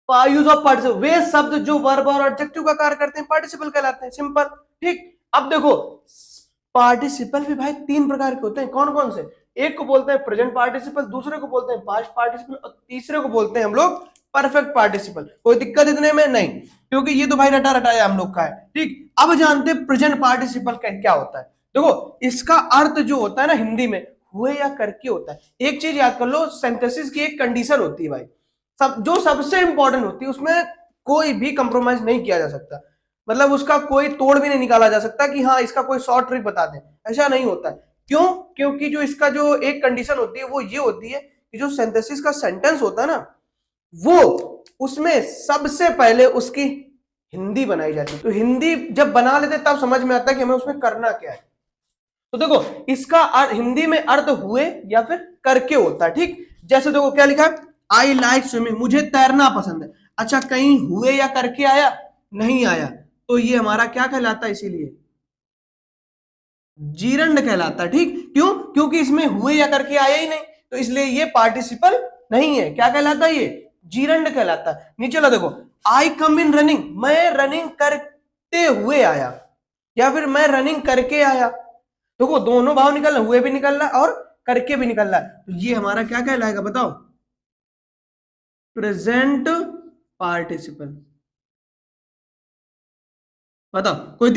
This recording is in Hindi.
यूज ऑफ पार्टिसिपल, वे शब्द जो वर्ब और एडजेक्टिव का कार्य करते हैं पार्टिसिपल कहलाते हैं, सिंपल। ठीक, अब देखो पार्टिसिपल भी भाई तीन प्रकार के होते हैं, कौन कौन से? एक को बोलते हैं प्रेजेंट पार्टिसिपल, दूसरे को बोलते हैं पास्ट पार्टिसिपल, और तीसरे को बोलते हैं हम लोग परफेक्ट पार्टिसिपल। कोई दिक्कत इतने में नहीं, क्योंकि ये तो भाई रटा रटाया हम लोग का है। ठीक, अब जानते हैं प्रेजेंट पार्टिसिपल क्या होता है। देखो इसका अर्थ जो होता है ना हिंदी में, हुए या करके होता है। एक चीज याद कर लो, सिंथेसिस की एक कंडीशन होती है भाई, जो सबसे इंपॉर्टेंट होती है, उसमें कोई भी कंप्रोमाइज नहीं किया जा सकता, मतलब उसका कोई तोड़ भी नहीं निकाला जा सकता कि हाँ इसका कोई शॉर्ट ट्रिक बता दें, ऐसा नहीं होता है। क्यों? क्योंकि जो इसका जो एक कंडीशन होती है वो ये होती है कि जो सिंथेसिस का सेंटेंस होता है ना, वो उसमें सबसे पहले उसकी हिंदी बनाई जाती है। तो हिंदी जब बना लेते तब समझ में आता है कि हमें उसमें करना क्या है। तो देखो इसका हिंदी में अर्थ हुए या फिर करके होता है। ठीक, जैसे देखो क्या लिखा है, आई लाइक स्विमिंग, मुझे तैरना पसंद है। अच्छा, कहीं हुए या करके आया? नहीं आया, तो ये हमारा क्या कहलाता है, इसीलिए जीरंड कहलाता है। ठीक, क्यों? क्योंकि इसमें हुए या करके आया ही नहीं, तो इसलिए ये पार्टिसिपल नहीं है। क्या कहलाता है? ये जीरंड कहलाता है। नीचे लो देखो, आई कम इन रनिंग, मैं रनिंग करते हुए आया, या फिर मैं रनिंग करके आया। देखो दोनों भाव निकल रहा, हुए भी निकल रहा है और करके भी निकल रहा है, तो ये हमारा क्या कहलाएगा बताओ? Present participle. बताओ कोई